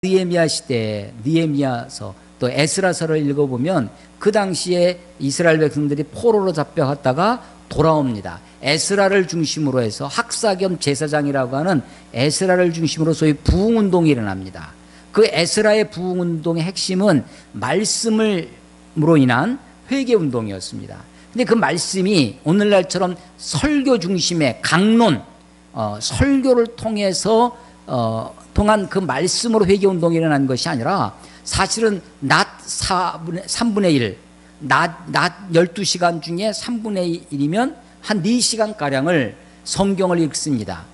느헤미야 시대에 느헤미야서 또 에스라서를 읽어보면 그 당시에 이스라엘 백성들이 포로로 잡혀갔다가 돌아옵니다. 에스라를 중심으로 해서 학사 겸 제사장이라고 하는 에스라를 중심으로 소위 부흥운동이 일어납니다. 그 에스라의 부흥운동의 핵심은 말씀으로 인한 회개운동이었습니다. 근데 그 말씀이 오늘날처럼 설교 중심의 강론, 설교를 통해서 통한 그 말씀으로 회개운동이 일어난 것이 아니라 사실은 낮 3분의 1, 낮 12시간 중에 3분의 1이면 한 4시간가량을 성경을 읽습니다.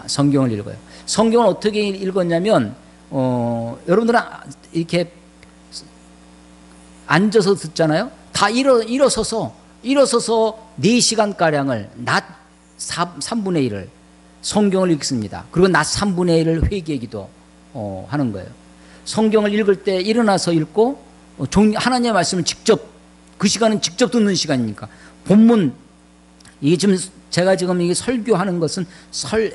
성경을 읽어요. 성경을 어떻게 읽었냐면, 여러분들은 이렇게 앉아서 듣잖아요? 다 일어서서 4시간가량을 낮 3분의 1을 성경을 읽습니다. 그리고 낮 3분의 1을 회개기도 하는 거예요. 성경을 읽을 때 일어나서 읽고 하나님의 말씀을 직접, 그 시간은 직접 듣는 시간이니까 본문, 이게 지금 제가 지금 이게 설교하는 것은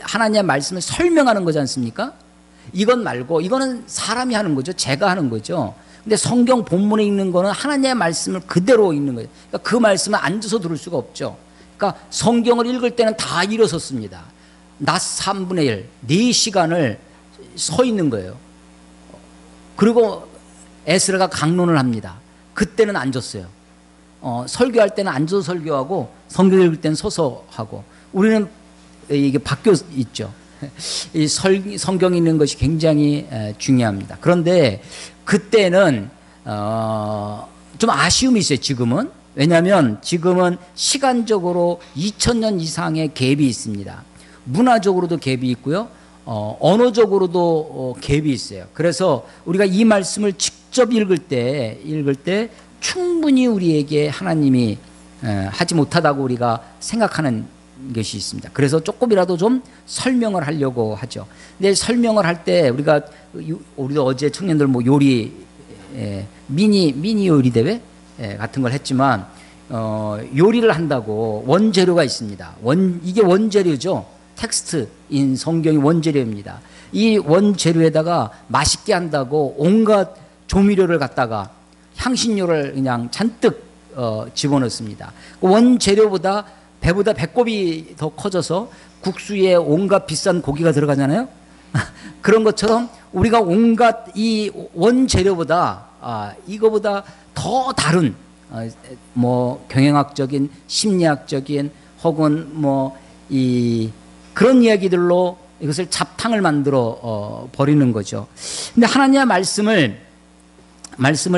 하나님의 말씀을 설명하는 거지 않습니까? 이건 말고 이거는 사람이 하는 거죠. 제가 하는 거죠. 근데 성경 본문에 읽는 거는 하나님의 말씀을 그대로 읽는 거예요. 그러니까 그 말씀을 앉아서 들을 수가 없죠. 그러니까 성경을 읽을 때는 다 일어섰습니다. 낮 3분의 1, 4시간을 서 있는 거예요. 그리고 에스라가 강론을 합니다. 그때는 앉았어요. 설교할 때는 앉아서 설교하고 성경 읽을 때는 서서 하고, 우리는 이게 바뀌어 있죠. 이 성경 읽는 것이 굉장히 중요합니다. 그런데 그때는 좀 아쉬움이 있어요. 지금은. 왜냐하면 지금은 시간적으로 2000년 이상의 갭이 있습니다. 문화적으로도 갭이 있고요, 언어적으로도 갭이 있어요. 그래서 우리가 이 말씀을 직접 읽을 때 충분히 우리에게 하나님이 하지 못하다고 우리가 생각하는 것이 있습니다. 그래서 조금이라도 좀 설명을 하려고 하죠. 근데 설명을 할 때 우리도 어제 청년들 뭐 요리 미니 요리 대회 같은 걸 했지만, 요리를 한다고 원재료가 있습니다. 이게 원재료죠. 텍스트인 성경이 원재료입니다. 이 원재료에다가 맛있게 한다고 온갖 조미료를 갖다가 향신료를 그냥 잔뜩 집어넣습니다. 원재료보다 배보다 배꼽이 더 커져서 국수에 온갖 비싼 고기가 들어가잖아요. 그런 것처럼 우리가 온갖 이 원재료보다 이거보다 더 다른 뭐 경영학적인, 심리학적인 혹은 뭐 그런 이야기들로 이것을 잡탕을 만들어 버리는 거죠. 근데 하나님의 말씀을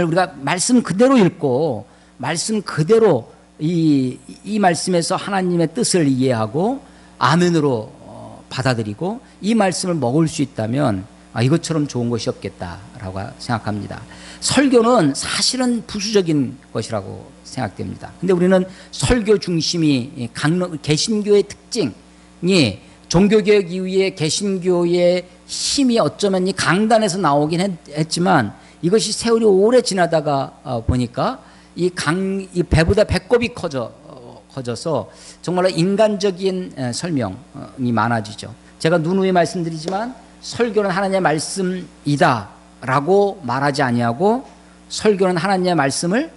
우리가 말씀 그대로 읽고 말씀 그대로 이 말씀에서 하나님의 뜻을 이해하고 아멘으로 받아들이고 이 말씀을 먹을 수 있다면 이것처럼 좋은 것이 없겠다라고 생각합니다. 설교는 사실은 부수적인 것이라고 생각됩니다. 근데 우리는 설교 중심이 개신교의 특징이, 종교개혁 이후에 개신교의 힘이 어쩌면 이 강단에서 나오긴 했지만 이것이 세월이 오래 지나다가 보니까 이 배보다 배꼽이 커져서 정말로 인간적인 설명이 많아지죠. 제가 누누이 말씀드리지만 설교는 하나님의 말씀이다라고 말하지 아니하고 설교는 하나님의 말씀을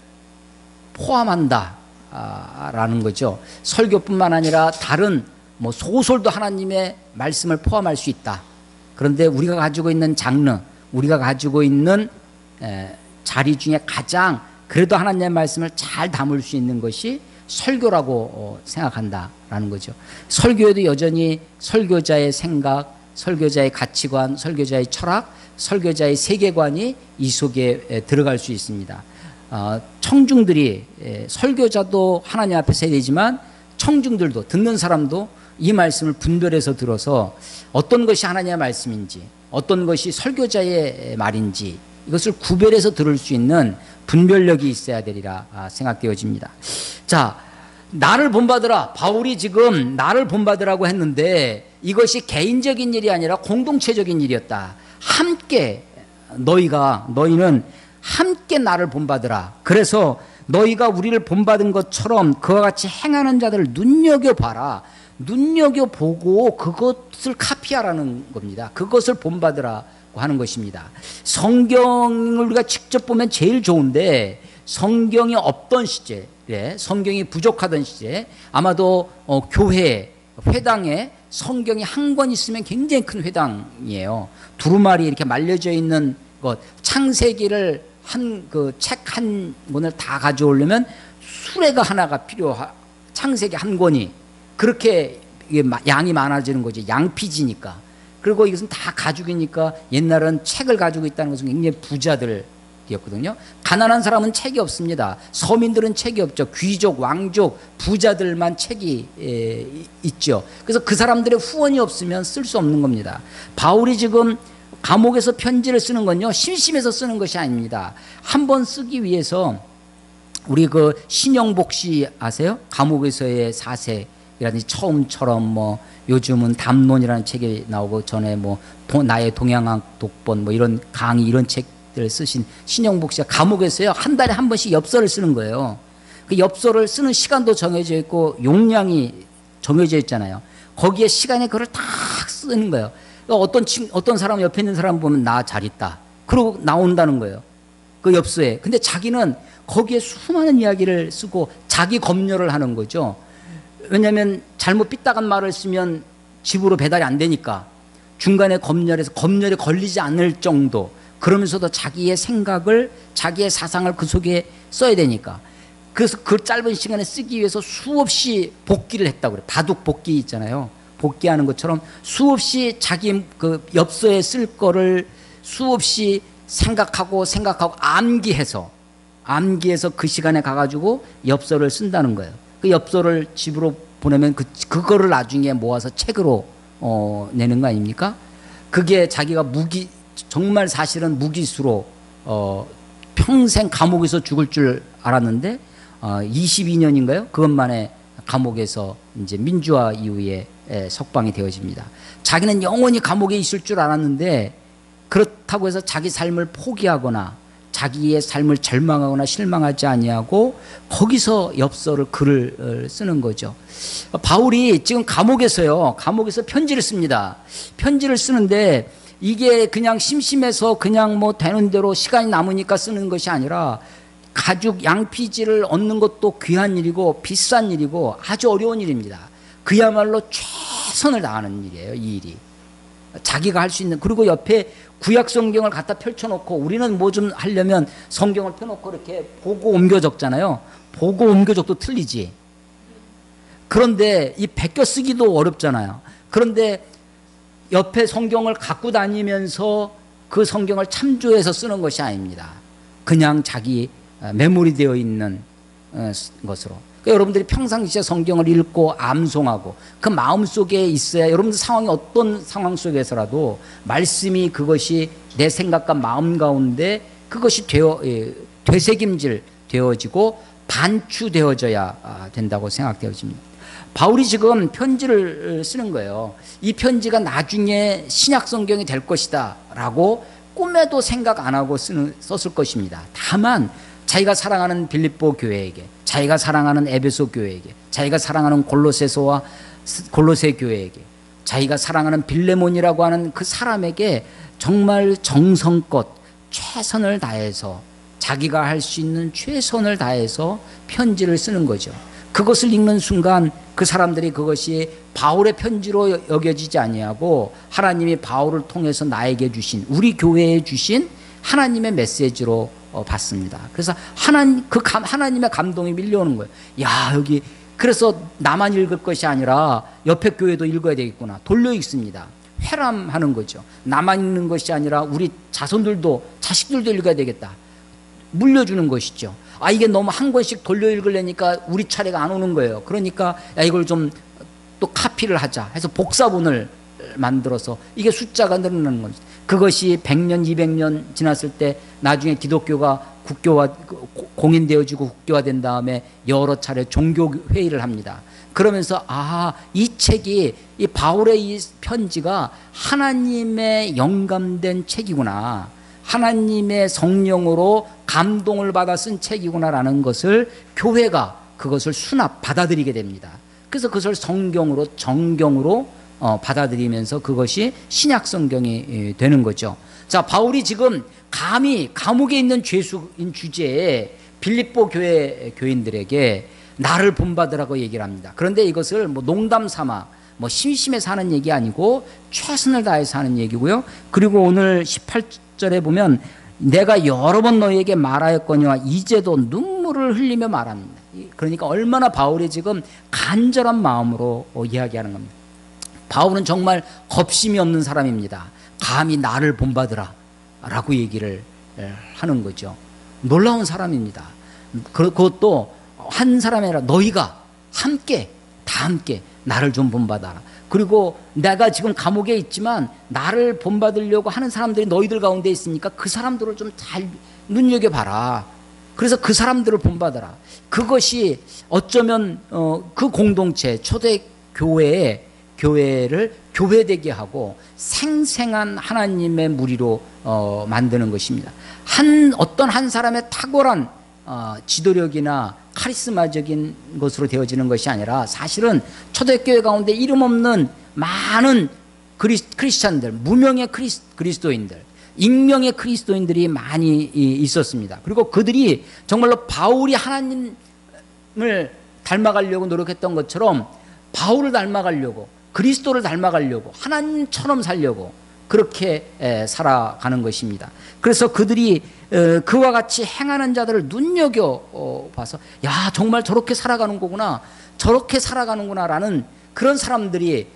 포함한다라는 거죠. 설교뿐만 아니라 다른 뭐 소설도 하나님의 말씀을 포함할 수 있다. 그런데 우리가 가지고 있는 장르, 우리가 가지고 있는 자리 중에 가장 그래도 하나님의 말씀을 잘 담을 수 있는 것이 설교라고 생각한다라는 거죠. 설교에도 여전히 설교자의 생각, 설교자의 가치관, 설교자의 철학, 설교자의 세계관이 이 속에 들어갈 수 있습니다. 청중들이, 설교자도 하나님 앞에 서야 되지만 청중들도, 듣는 사람도 이 말씀을 분별해서 들어서 어떤 것이 하나님의 말씀인지, 어떤 것이 설교자의 말인지 이것을 구별해서 들을 수 있는 분별력이 있어야 되리라 생각되어집니다. 자, 나를 본받으라. 바울이 지금 나를 본받으라고 했는데 이것이 개인적인 일이 아니라 공동체적인 일이었다. 함께 너희는 함께 나를 본받으라. 그래서 너희가 우리를 본받은 것처럼 그와 같이 행하는 자들을 눈여겨봐라. 눈여겨보고 그것을 카피하라는 겁니다. 그것을 본받으라 하는 것입니다. 성경을 우리가 직접 보면 제일 좋은데 성경이 없던 시절에, 성경이 부족하던 시절에 아마도 교회, 회당에 성경이 한 권 있으면 굉장히 큰 회당이에요. 두루마리 이렇게 말려져 있는 것, 창세기를 그 책 한 권을 다 가져오려면 수레가 하나가 창세기 한 권이 그렇게 양이 많아지는 거지. 양피지니까. 그리고 이것은 다 가죽이니까 옛날은 책을 가지고 있다는 것은 굉장히 부자들이었거든요. 가난한 사람은 책이 없습니다. 서민들은 책이 없죠. 귀족, 왕족, 부자들만 책이 있죠. 그래서 그 사람들의 후원이 없으면 쓸 수 없는 겁니다. 바울이 지금 감옥에서 편지를 쓰는 건요, 심심해서 쓰는 것이 아닙니다. 한 번 쓰기 위해서 우리 그 신영복 씨 아세요? 감옥에서의 사색이라든지 처음처럼 뭐 요즘은 담론이라는 책이 나오고 전에 뭐 나의 동양학 독본 뭐 이런 강의 이런 책들을 쓰신 신영복 씨가 감옥에서요 한 달에 한 번씩 엽서를 쓰는 거예요. 그 엽서를 쓰는 시간도 정해져 있고 용량이 정해져 있잖아요. 거기에 시간에 그걸 다 쓰는 거예요. 어떤 사람 옆에 있는 사람 보면 나 잘 있다. 그러고 나온다는 거예요. 그 엽서에. 근데 자기는 거기에 수많은 이야기를 쓰고 자기 검열을 하는 거죠. 왜냐하면 잘못 삐딱한 말을 쓰면 집으로 배달이 안 되니까 중간에 검열에 걸리지 않을 정도, 그러면서도 자기의 생각을, 자기의 사상을 그 속에 써야 되니까. 그래서 그 짧은 시간에 쓰기 위해서 수없이 복기를 했다고 그래요. 바둑 복기 있잖아요. 복기하는 것처럼 수없이 자기 그 엽서에 쓸 거를 수없이 생각하고 암기해서 그 시간에 가가지고 엽서를 쓴다는 거예요. 그 엽서를 집으로 보내면 그거를 나중에 모아서 책으로 내는 거 아닙니까? 그게 자기가 정말 사실은 무기수로 평생 감옥에서 죽을 줄 알았는데 22년인가요? 그것만에 감옥에서 이제 민주화 이후에 석방이 되어집니다. 자기는 영원히 감옥에 있을 줄 알았는데 그렇다고 해서 자기 삶을 포기하거나 자기의 삶을 절망하거나 실망하지 아니하고 거기서 글을 쓰는 거죠. 바울이 지금 감옥에서 편지를 씁니다. 편지를 쓰는데 이게 그냥 심심해서 그냥 뭐 되는 대로 시간이 남으니까 쓰는 것이 아니라 가죽 양피지를 얻는 것도 귀한 일이고 비싼 일이고 아주 어려운 일입니다. 그야말로 최선을 다하는 일이에요. 이 일이 자기가 할 수 있는. 그리고 옆에 구약 성경을 갖다 펼쳐놓고 우리는 뭐 좀 하려면 성경을 펴놓고 이렇게 보고 옮겨 적잖아요. 보고 옮겨 적도 틀리지. 그런데 이 베껴 쓰기도 어렵잖아요. 그런데 옆에 성경을 갖고 다니면서 그 성경을 참조해서 쓰는 것이 아닙니다. 그냥 자기 메모리 되어 있는 것으로. 그러니까 여러분들이 평상시에 성경을 읽고 암송하고 그 마음속에 있어야 여러분들 상황이 어떤 상황 속에서라도 말씀이 그것이 내 생각과 마음 가운데 그것이 되새김질 되어지고 반추되어져야 된다고 생각되어집니다. 바울이 지금 편지를 쓰는 거예요. 이 편지가 나중에 신약 성경이 될 것이다 라고 꿈에도 생각 안 하고 썼을 것입니다. 다만 자기가 사랑하는 빌립보 교회에게, 자기가 사랑하는 에베소 교회에게, 자기가 사랑하는 골로새 교회에게, 자기가 사랑하는 빌레몬이라고 하는 그 사람에게 정말 정성껏 최선을 다해서 자기가 할 수 있는 최선을 다해서 편지를 쓰는 거죠. 그것을 읽는 순간 그 사람들이 그것이 바울의 편지로 여겨지지 아니하고 하나님이 바울을 통해서 나에게 주신, 우리 교회에 주신 하나님의 메시지로 받습니다. 그래서 하나님의 감동이 밀려오는 거예요. 야, 여기 그래서 나만 읽을 것이 아니라 옆에 교회도 읽어야 되겠구나. 돌려 읽습니다. 회람하는 거죠. 나만 읽는 것이 아니라 우리 자식들도 읽어야 되겠다. 물려주는 것이죠. 이게 너무 한 권씩 돌려 읽으려니까 우리 차례가 안 오는 거예요. 그러니까 이걸 좀 또 카피를 하자 해서 복사본을 만들어서 이게 숫자가 늘어나는 거죠. 그것이 100년, 200년 지났을 때 나중에 기독교가 공인되어지고 국교화된 다음에 여러 차례 종교회의를 합니다. 그러면서 이 책이, 이 바울의 이 편지가 하나님의 영감된 책이구나, 하나님의 성령으로 감동을 받아 쓴 책이구나라는 것을 교회가 그것을 받아들이게 됩니다. 그래서 그것을 정경으로 받아들이면서 그것이 신약 성경이 되는 거죠. 자, 바울이 지금 감히 감옥에 있는 죄수인 주제에 빌립보 교회 교인들에게 나를 본받으라고 얘기를 합니다. 그런데 이것을 뭐 농담 삼아 뭐 심심해서 하는 얘기 아니고 최선을 다해서 하는 얘기고요. 그리고 오늘 18절에 보면 내가 여러 번 너희에게 말하였거니와 이제도 눈물을 흘리며 말합니다. 그러니까 얼마나 바울이 지금 간절한 마음으로 이야기하는 겁니다. 바울은 정말 겁심이 없는 사람입니다. 감히 나를 본받으라 라고 얘기를 하는 거죠. 놀라운 사람입니다. 그것도 한 사람이 아니라 너희가 함께 다 함께 나를 좀 본받아라. 그리고 내가 지금 감옥에 있지만 나를 본받으려고 하는 사람들이 너희들 가운데 있으니까 그 사람들을 좀 잘 눈여겨봐라. 그래서 그 사람들을 본받아라. 그것이 어쩌면 그 공동체 초대 교회를 교회되게 하고 생생한 하나님의 무리로 만드는 것입니다. 어떤 한 사람의 탁월한 지도력이나 카리스마적인 것으로 되어지는 것이 아니라 사실은 초대교회 가운데 이름 없는 많은 크리스찬들, 무명의 그리스도인들, 익명의 그리스도인들이 많이 있었습니다. 그리고 그들이 정말로 바울이 하나님을 닮아가려고 노력했던 것처럼 바울을 닮아가려고, 그리스도를 닮아가려고, 하나님처럼 살려고 그렇게 살아가는 것입니다. 그래서 그들이 그와 같이 행하는 자들을 눈여겨봐서 야, 정말 저렇게 살아가는 거구나, 저렇게 살아가는구나 라는 그런 사람들이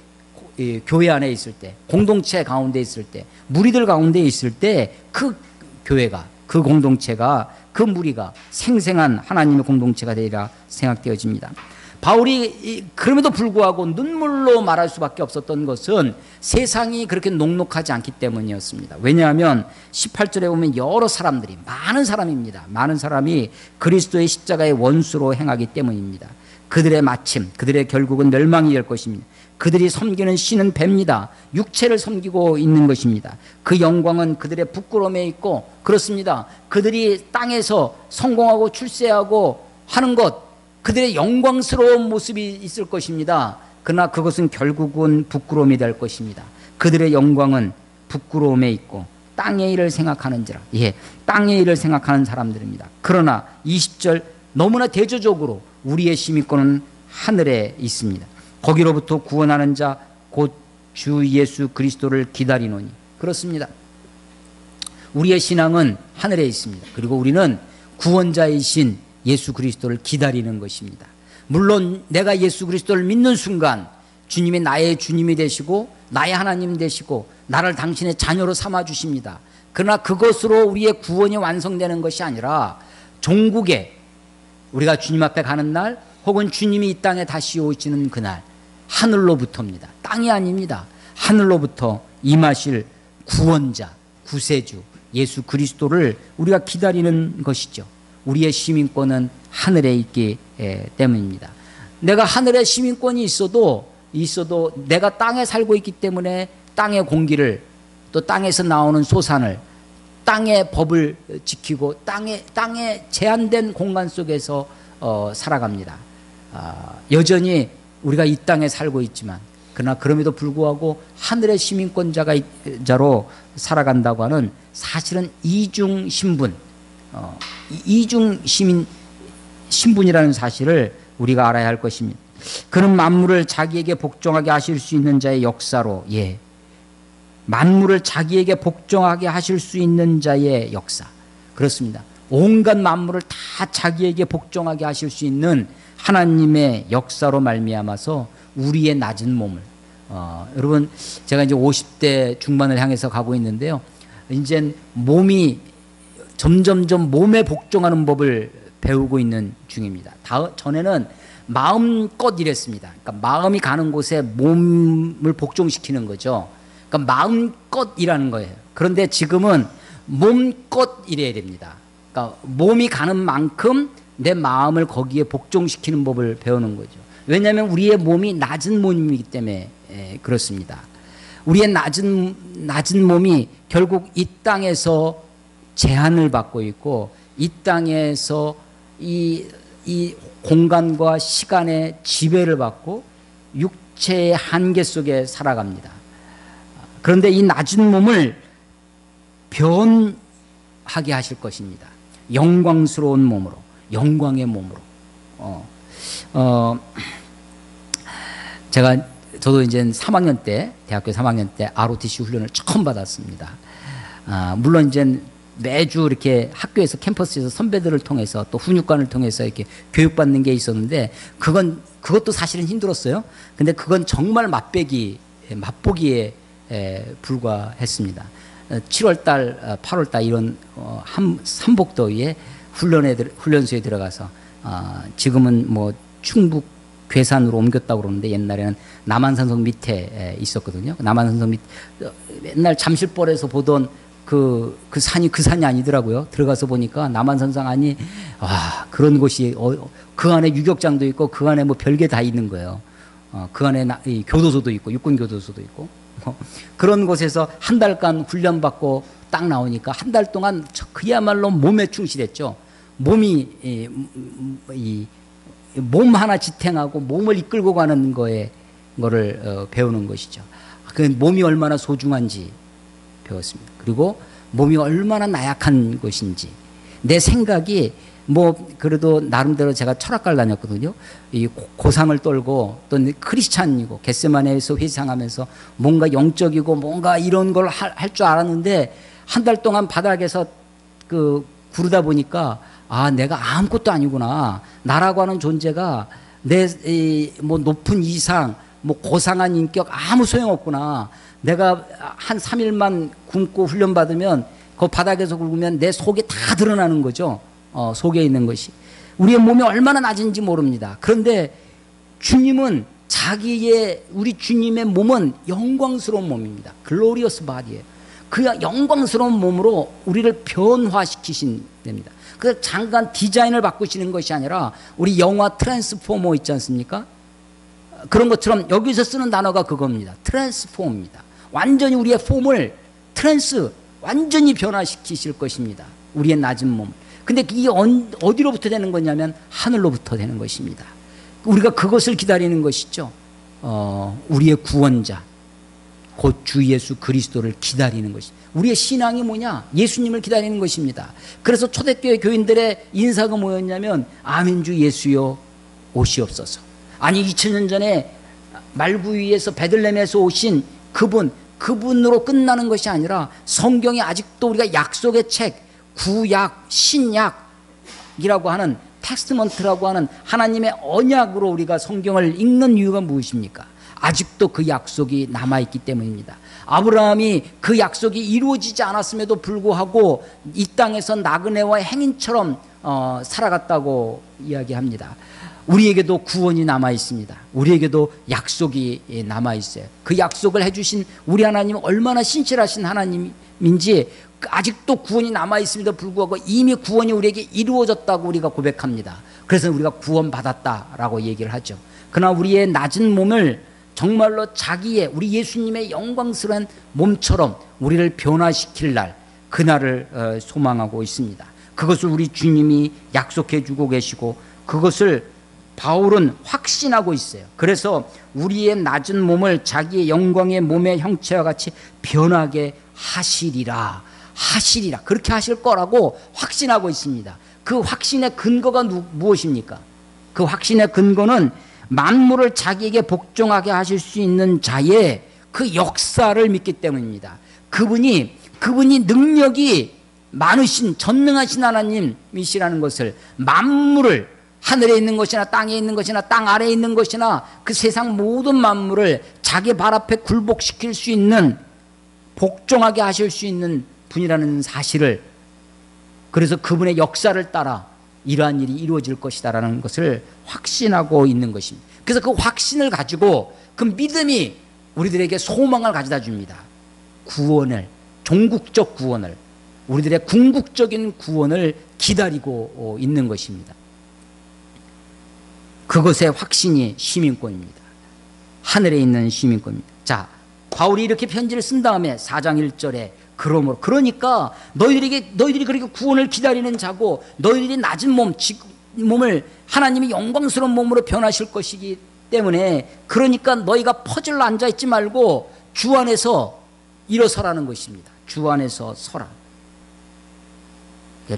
교회 안에 있을 때, 공동체 가운데 있을 때, 무리들 가운데 있을 때 그 교회가, 그 공동체가, 그 무리가 생생한 하나님의 공동체가 되리라 생각되어집니다. 바울이 그럼에도 불구하고 눈물로 말할 수밖에 없었던 것은 세상이 그렇게 녹록하지 않기 때문이었습니다. 왜냐하면 18절에 보면 여러 사람들이, 많은 사람입니다. 많은 사람이 그리스도의 십자가의 원수로 행하기 때문입니다. 그들의 마침, 그들의 결국은 멸망이 될 것입니다. 그들이 섬기는 신은 뱀니다. 육체를 섬기고 있는 것입니다. 그 영광은 그들의 부끄러움에 있고, 그렇습니다. 그들이 땅에서 성공하고 출세하고 하는 것, 그들의 영광스러운 모습이 있을 것입니다. 그러나 그것은 결국은 부끄러움이 될 것입니다. 그들의 영광은 부끄러움에 있고 땅의 일을 생각하는지라. 예, 땅의 일을 생각하는 사람들입니다. 그러나 20절 너무나 대조적으로 우리의 시민권은 하늘에 있습니다. 거기로부터 구원하는 자 곧 주 예수 그리스도를 기다리노니. 그렇습니다. 우리의 신앙은 하늘에 있습니다. 그리고 우리는 구원자이신 예수 그리스도를 기다리는 것입니다. 물론 내가 예수 그리스도를 믿는 순간 주님이 나의 주님이 되시고 나의 하나님 되시고 나를 당신의 자녀로 삼아 주십니다. 그러나 그것으로 우리의 구원이 완성되는 것이 아니라 종국에 우리가 주님 앞에 가는 날, 혹은 주님이 이 땅에 다시 오시는 그날, 하늘로부터입니다. 땅이 아닙니다. 하늘로부터 임하실 구원자, 구세주 예수 그리스도를 우리가 기다리는 것이죠. 우리의 시민권은 하늘에 있기 때문입니다. 내가 하늘에 시민권이 있어도 내가 땅에 살고 있기 때문에 땅의 공기를, 또 땅에서 나오는 소산을, 땅의 법을 지키고 땅의 제한된 공간 속에서 살아갑니다. 여전히 우리가 이 땅에 살고 있지만, 그러나 그럼에도 불구하고 하늘의 시민권자로 살아간다고 하는 사실은 이중 신분, 이중 신분이라는 사실을 우리가 알아야 할 것입니다. 그는 만물을 자기에게 복종하게 하실 수 있는 자의 역사로, 예, 만물을 자기에게 복종하게 하실 수 있는 자의 역사. 그렇습니다. 온갖 만물을 다 자기에게 복종하게 하실 수 있는 하나님의 역사로 말미암아서 우리의 낮은 몸을, 여러분, 제가 이제 50대 중반을 향해서 가고 있는데요. 이제 몸이 점점점 몸에 복종하는 법을 배우고 있는 중입니다. 전에는 마음껏 이랬습니다. 그러니까 마음이 가는 곳에 몸을 복종시키는 거죠. 그러니까 마음껏 일하는 거예요. 그런데 지금은 몸껏 일해야 됩니다. 그러니까 몸이 가는 만큼 내 마음을 거기에 복종시키는 법을 배우는 거죠. 왜냐하면 우리의 몸이 낮은 몸이기 때문에 그렇습니다. 우리의 낮은 몸이 결국 이 땅에서 제한을 받고 있고, 이 땅에서 이 공간과 시간의 지배를 받고 육체의 한계 속에 살아갑니다. 그런데 이 낮은 몸을 변하게 하실 것입니다. 영광스러운 몸으로, 영광의 몸으로. 저도 이제 3학년 때, 대학교 3학년 때 ROTC 훈련을 처음 받았습니다. 물론 이제 매주 이렇게 학교에서 캠퍼스에서 선배들을 통해서 또 훈육관을 통해서 이렇게 교육받는 게 있었는데 그것도 사실은 힘들었어요. 근데 그건 정말 맛보기에 불과했습니다. 7월달, 8월달 이런 삼복더위에 훈련소에 들어가서 지금은 뭐 충북 괴산으로 옮겼다고 그러는데 옛날에는 남한산성 밑에 있었거든요. 남한산성 밑 맨날 잠실벌에서 보던 그 산이 아니더라고요. 들어가서 보니까 남한산성 안이 그런 곳이 그 안에 유격장도 있고 그 안에 뭐 별게 다 있는 거예요. 그 안에 교도소도 있고 육군 교도소도 있고 그런 곳에서 한 달간 훈련받고 딱 나오니까 한 달 동안 그야말로 몸에 충실했죠. 몸이 몸 하나 지탱하고 몸을 이끌고 가는 거를 배우는 것이죠. 그 몸이 얼마나 소중한지 배웠습니다. 그리고 몸이 얼마나 나약한 것인지 내 생각이 뭐 그래도 나름대로 제가 철학과를 다녔거든요. 이 고상을 떨고 또 크리스찬이고 겟세마네에서 회상하면서 뭔가 영적이고 뭔가 이런 걸 할 줄 알았는데 한 달 동안 바닥에서 구르다 보니까 내가 아무것도 아니구나. 나라고 하는 존재가 뭐 높은 이상, 뭐 고상한 인격 아무 소용없구나. 내가 한 3일만 굶고 훈련받으면 그 바닥에서 굶으면 내 속이 다 드러나는 거죠. 속에 있는 것이. 우리의 몸이 얼마나 낮은지 모릅니다. 그런데 주님은 우리 주님의 몸은 영광스러운 몸입니다. 글로리어스 바디예요. 그 영광스러운 몸으로 우리를 변화시키신 됩니다. 그래서 잠깐 디자인을 바꾸시는 것이 아니라 우리 영화 트랜스포머 있지 않습니까? 그런 것처럼 여기서 쓰는 단어가 그겁니다. 트랜스폼입니다. 완전히 우리의 폼을 완전히 변화시키실 것입니다. 우리의 낮은 몸. 근데 이게 어디로부터 되는 거냐면 하늘로부터 되는 것입니다. 우리가 그것을 기다리는 것이죠. 우리의 구원자 곧 주 예수 그리스도를 기다리는 것이. 우리의 신앙이 뭐냐? 예수님을 기다리는 것입니다. 그래서 초대교회 교인들의 인사가 뭐였냐면 아멘 주 예수여 오시옵소서. 아니 2000년 전에 말구 위에서 베들레헴에서 오신 그분으로 끝나는 것이 아니라 성경에 아직도 우리가 약속의 책, 구약, 신약이라고 하는 텍스트먼트라고 하는 하나님의 언약으로 우리가 성경을 읽는 이유가 무엇입니까? 아직도 그 약속이 남아있기 때문입니다. 아브라함이 그 약속이 이루어지지 않았음에도 불구하고 이 땅에서 나그네와 행인처럼 살아갔다고 이야기합니다. 우리에게도 구원이 남아있습니다. 우리에게도 약속이 남아있어요. 그 약속을 해주신 우리 하나님은 얼마나 신실하신 하나님인지 아직도 구원이 남아있음에도 불구하고 이미 구원이 우리에게 이루어졌다고 우리가 고백합니다. 그래서 우리가 구원받았다라고 얘기를 하죠. 그러나 우리의 낮은 몸을 정말로 우리 예수님의 영광스러운 몸처럼 우리를 변화시킬 날, 그날을 소망하고 있습니다. 그것을 우리 주님이 약속해 주고 계시고 그것을 바울은 확신하고 있어요. 그래서 우리의 낮은 몸을 자기의 영광의 몸의 형체와 같이 변하게 하시리라. 그렇게 하실 거라고 확신하고 있습니다. 그 확신의 근거가 무엇입니까? 그 확신의 근거는 만물을 자기에게 복종하게 하실 수 있는 자의 그 역사를 믿기 때문입니다. 그분이 능력이 많으신 전능하신 하나님이시라는 것을 만물을 하늘에 있는 것이나 땅에 있는 것이나 땅 아래에 있는 것이나 그 세상 모든 만물을 자기 발 앞에 굴복시킬 수 있는 복종하게 하실 수 있는 분이라는 사실을 그래서 그분의 역사를 따라 이러한 일이 이루어질 것이다라는 것을 확신하고 있는 것입니다. 그래서 그 확신을 가지고 그 믿음이 우리들에게 소망을 가져다 줍니다. 종국적 구원을 우리들의 궁극적인 구원을 기다리고 있는 것입니다. 그것의 확신이 시민권입니다. 하늘에 있는 시민권입니다. 자, 바울이 이렇게 편지를 쓴 다음에 4장 1절에 그러니까 너희들이 그렇게 구원을 기다리는 자고 너희들이 낮은 몸을 하나님이 영광스러운 몸으로 변하실 것이기 때문에 그러니까 너희가 퍼즐로 앉아있지 말고 주 안에서 일어서라는 것입니다. 주 안에서 서라.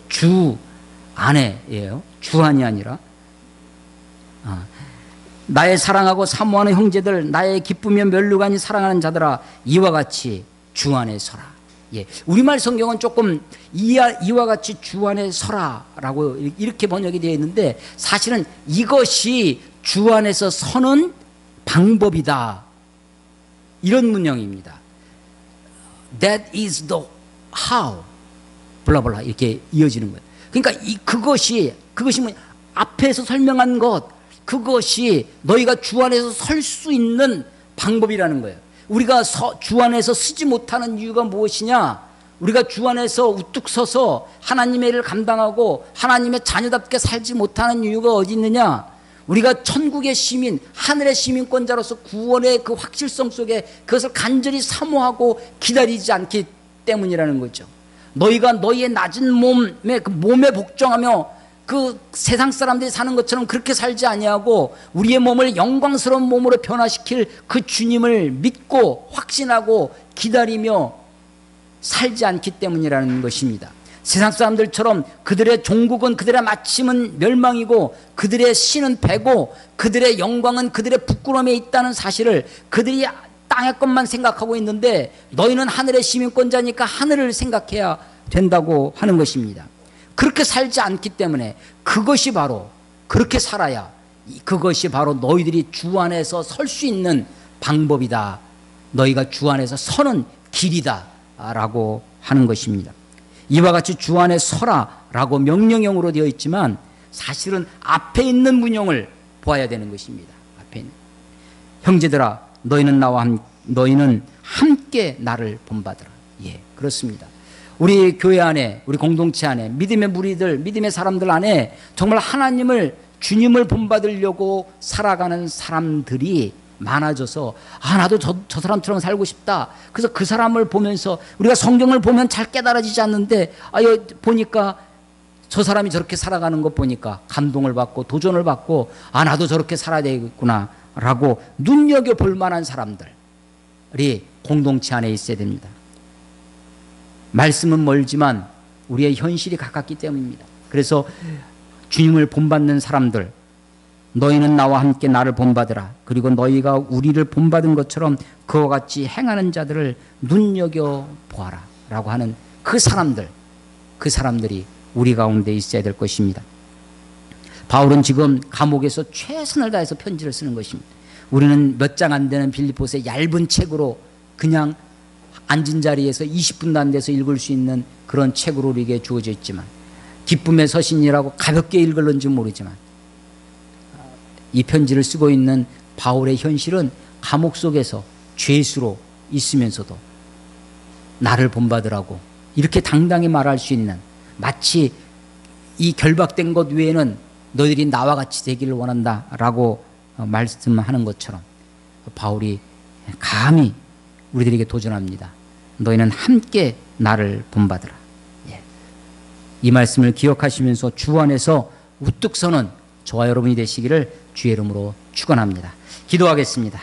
주 안에예요. 주안이 아니라. 나의 사랑하고 사모하는 형제들, 나의 기쁘며 면류관이 사랑하는 자들아, 이와 같이 주 안에 서라. 예, 우리말 성경은 조금 이와 같이 주 안에 서라라고 이렇게 번역이 되어 있는데, 사실은 이것이 주 안에서 서는 방법이다, 이런 문형입니다. That is the how, 블라블라 이렇게 이어지는 거예요. 그러니까 그것이 뭐 앞에서 설명한 것, 그것이 너희가 주 안에서 설 수 있는 방법이라는 거예요. 우리가 주 안에서 서지 못하는 이유가 무엇이냐? 우리가 주 안에서 우뚝 서서 하나님의 일을 감당하고 하나님의 자녀답게 살지 못하는 이유가 어디 있느냐? 우리가 천국의 시민, 하늘의 시민권자로서 구원의 그 확실성 속에 그것을 간절히 사모하고 기다리지 않기 때문이라는 거죠. 너희가 너희의 낮은 몸에 복종하며 그 세상 사람들이 사는 것처럼 그렇게 살지 아니하고 우리의 몸을 영광스러운 몸으로 변화시킬 그 주님을 믿고 확신하고 기다리며 살지 않기 때문이라는 것입니다. 세상 사람들처럼 그들의 종국은, 그들의 마침은 멸망이고 그들의 신은 패고 그들의 영광은 그들의 부끄러움에 있다는 사실을 그들이 땅의 것만 생각하고 있는데, 너희는 하늘의 시민권자니까 하늘을 생각해야 된다고 하는 것입니다. 그렇게 살지 않기 때문에 그것이 바로, 그렇게 살아야 그것이 바로 너희들이 주 안에서 설 수 있는 방법이다, 너희가 주 안에서 서는 길이다 라고 하는 것입니다. 이와 같이 주 안에 서라 라고 명령형으로 되어 있지만 사실은 앞에 있는 문형을 보아야 되는 것입니다. 앞에 있는, 형제들아 너희는 함께 나를 본받으라. 예, 그렇습니다. 우리 교회 안에, 우리 공동체 안에, 믿음의 무리들, 믿음의 사람들 안에 정말 하나님을, 주님을 본받으려고 살아가는 사람들이 많아져서, 나도 저 사람처럼 살고 싶다. 그래서 그 사람을 보면서, 우리가 성경을 보면 잘 깨달아지지 않는데 보니까 저 사람이 저렇게 살아가는 것 보니까 감동을 받고 도전을 받고, 나도 저렇게 살아야 되겠구나 라고 눈여겨볼 만한 사람들이 공동체 안에 있어야 됩니다. 말씀은 멀지만 우리의 현실이 가깝기 때문입니다. 그래서 주님을 본받는 사람들, 너희는 나와 함께 나를 본받으라. 그리고 너희가 우리를 본받은 것처럼 그와 같이 행하는 자들을 눈여겨보아라 라고 하는 그 사람들이 우리 가운데 있어야 될 것입니다. 바울은 지금 감옥에서 최선을 다해서 편지를 쓰는 것입니다. 우리는 몇 장 안 되는 빌립보서의 얇은 책으로 그냥 앉은 자리에서 20분도 안 돼서 읽을 수 있는 그런 책으로 우리에게 주어져 있지만, 기쁨의 서신이라고 가볍게 읽을는지 모르지만 이 편지를 쓰고 있는 바울의 현실은 감옥 속에서 죄수로 있으면서도 나를 본받으라고 이렇게 당당히 말할 수 있는, 마치 이 결박된 것 외에는 너희들이 나와 같이 되기를 원한다라고 말씀하는 것처럼 바울이 감히 우리들에게 도전합니다. 너희는 함께 나를 본받으라. 예. 이 말씀을 기억하시면서 주 안에서 우뚝 서는 저와 여러분이 되시기를 주의 이름으로 축원합니다. 기도하겠습니다.